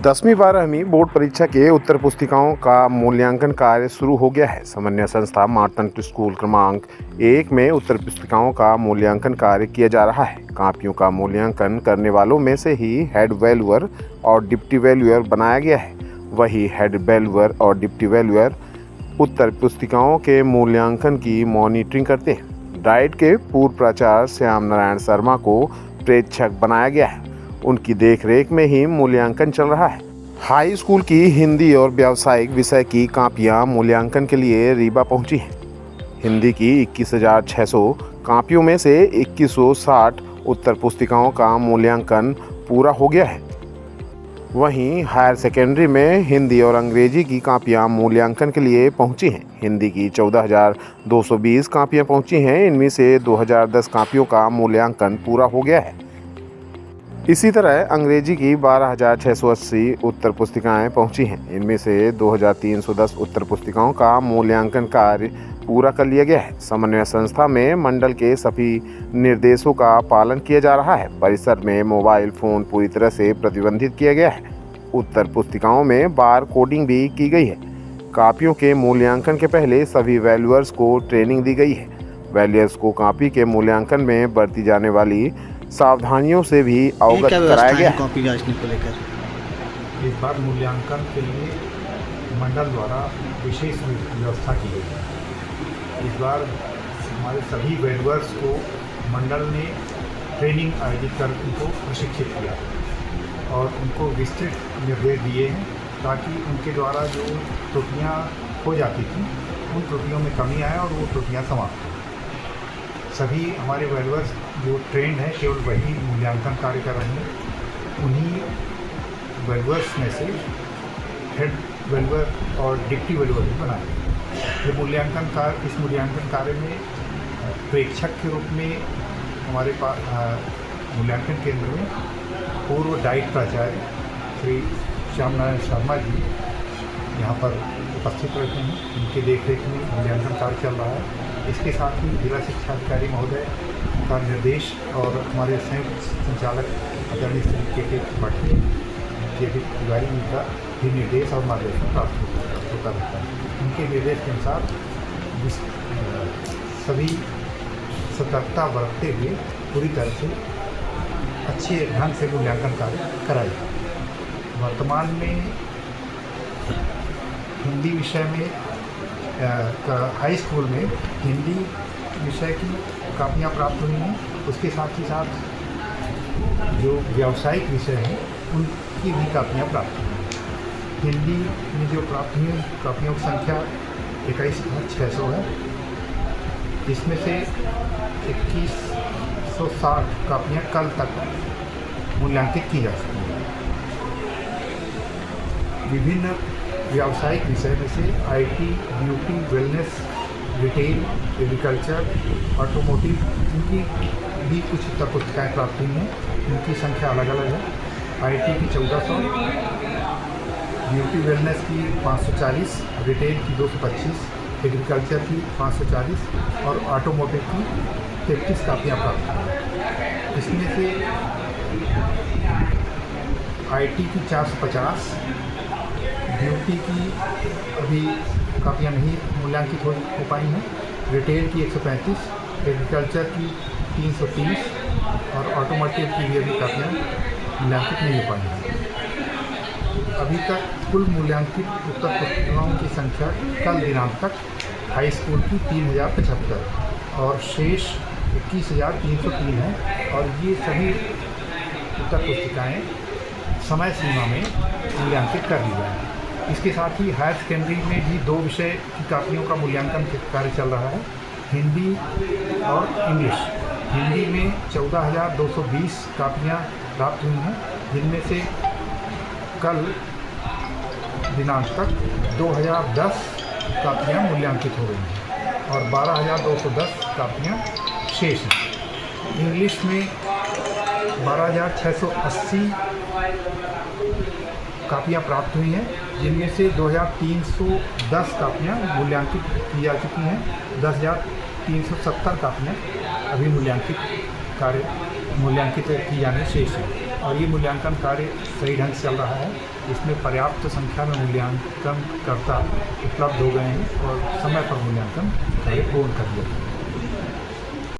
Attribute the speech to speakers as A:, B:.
A: 10वीं 12वीं बोर्ड परीक्षा के उत्तर पुस्तिकाओं का मूल्यांकन कार्य शुरू हो गया है। समन्वय संस्था मार्तंड स्कूल क्रमांक 1 में उत्तर पुस्तिकाओं का मूल्यांकन कार्य किया जा रहा है। कापियों का मूल्यांकन करने वालों में से ही हेड वैल्यूअर और डिप्टी वैल्यूअर बनाया गया है। वही हेड वैल्यूअर और डिप्टी वैल्यूअर उत्तर पुस्तिकाओं के मूल्यांकन की मॉनिटरिंग करते हैं। डाइट के पूर्व प्राचार्य श्याम नारायण शर्मा को प्रेक्षक बनाया गया है। उनकी देखरेख में ही मूल्यांकन चल रहा है। हाई स्कूल की हिंदी और व्यावसायिक विषय की कापियां मूल्यांकन के लिए रीवा पहुंची हैं। हिंदी की 21,600 कापियों में से 2160 उत्तर पुस्तिकाओं का मूल्यांकन पूरा हो गया है। वहीं हायर सेकेंडरी में हिंदी और अंग्रेजी की कापियां मूल्यांकन के लिए पहुंची हैं। हिंदी की 14,220 कापियां पहुंची हैं। इनमें से 2010 कापियों का मूल्यांकन पूरा हो गया है। इसी तरह अंग्रेजी की 12,680 उत्तर पुस्तिकाएं पहुंची हैं। इनमें से 2,310 उत्तर पुस्तिकाओं का मूल्यांकन कार्य पूरा कर लिया गया है। समन्वय संस्था में मंडल के सभी निर्देशों का पालन किया जा रहा है। परिसर में मोबाइल फ़ोन पूरी तरह से प्रतिबंधित किया गया है। उत्तर पुस्तिकाओं में बार कोडिंग भी की गई है। कापियों के मूल्यांकन के पहले सभी वैल्यूअर्स को ट्रेनिंग दी गई है। वैल्यूअर्स को कापी के मूल्यांकन में बरती जाने वाली सावधानियों से भी अवगत कराया गया है।
B: कॉपी जांचने को लेकर
C: इस बार मूल्यांकन के लिए मंडल द्वारा विशेष व्यवस्था की गई है। इस बार हमारे सभी वैल्यूअर्स को मंडल ने ट्रेनिंग आयोजित कर उनको प्रशिक्षित किया और उनको विस्तृत निर्देश दिए हैं ताकि उनके द्वारा जो त्रुटियाँ हो जाती थी उन त्रुटियों में कमी आए और वो त्रुटियाँ समाप्त हों। सभी हमारे वैल्यूअर्स जो ट्रेंड हैं केवल वही मूल्यांकन कार्य कर रहे हैं। उन्हीं वैल्यूअर्स में से हेड वैल्यूअर और डिप्टी वैल्यूअर भी बनाए। इस मूल्यांकन कार्य में प्रेक्षक के रूप में हमारे पास मूल्यांकन केंद्र में पूर्व डाइट प्राचार्य श्री श्याम नारायण शर्मा जी यहाँ पर उपस्थित रहते हैं। उनके देखरेख में मूल्यांकन कार्य चल रहा है। इसके साथ ही जिला शिक्षा अधिकारी महोदय का निर्देश और हमारे संयुक्त संचालक आदरणीय श्री के त्रिपाठी के तिवारी जी का भी निर्देश और मार्गदर्शन प्राप्त होता रहता है। उनके निर्देश के अनुसार सभी सतर्कता बरतते हुए पूरी तरह से अच्छे ढंग से मूल्यांकन कार्य कराया जाए। वर्तमान में हिंदी विषय में हाई स्कूल में हिंदी विषय की कापियाँ प्राप्त हुई हैं। उसके साथ ही साथ जो व्यावसायिक विषय हैं उनकी भी कापियाँ प्राप्त हुई हैं। हिंदी में जो प्राप्त हुई कापियों की संख्या 21,600 है। इसमें से 2160 कापियाँ कल तक मूल्यांकित की जा सकती हैं। विभिन्न व्यावसायिक विषय में से IT, beauty, wellness, retail, agriculture, automotive इनकी भी कुछ उत्तर पुस्तिकाएँ प्राप्त हुई हैं। इनकी संख्या अलग अलग है। आईटी की 1400, ब्यूटी वेलनेस की 540, रिटेल की 225, एग्रीकल्चर की 540 और ऑटोमोटिव की 33 कापियाँ प्राप्त हुई हैं। इसमें से आईटी की 450, ब्यूटी की अभी कापियाँ नहीं मूल्यांकित हो पाई हैं, रिटेल की 135, एग्रीकल्चर की 330 और ऑटोमोटिव की भी अभी कापियाँ मूल्यांकित नहीं हो पाई हैं। अभी तक कुल मूल्यांकित उत्तर पुस्तिकाओं की संख्या कल दिनांक तक हाई स्कूल की 3,075 और शेष 21,303 है और ये सभी उत्तर पुस्तिकाएँ समय सीमा में मूल्यांकित कर दी जाएँ। इसके साथ ही हायर सेकेंडरी में भी 2 विषय की कापियों का मूल्यांकन कार्य चल रहा है, हिंदी और इंग्लिश। हिंदी में 14,220 कापियाँ प्राप्त हुई हैं, जिनमें से कल दिनांक तक 2,010 कापियाँ मूल्यांकित हो गई हैं और 12,210 कापियाँ शेष हैं। इंग्लिश में 12,680 कापियाँ प्राप्त हुई हैं, जिनमें से 2,310 कापियाँ मूल्यांकित की जा चुकी हैं। 10,370 कापियाँ अभी मूल्यांकित की जाने शेष है। और ये मूल्यांकन कार्य सही ढंग से चल रहा है। इसमें पर्याप्त संख्या में मूल्यांकनकर्ता उपलब्ध हो गए हैं और समय पर मूल्यांकन कार्य पूर्ण कर दिया गया है।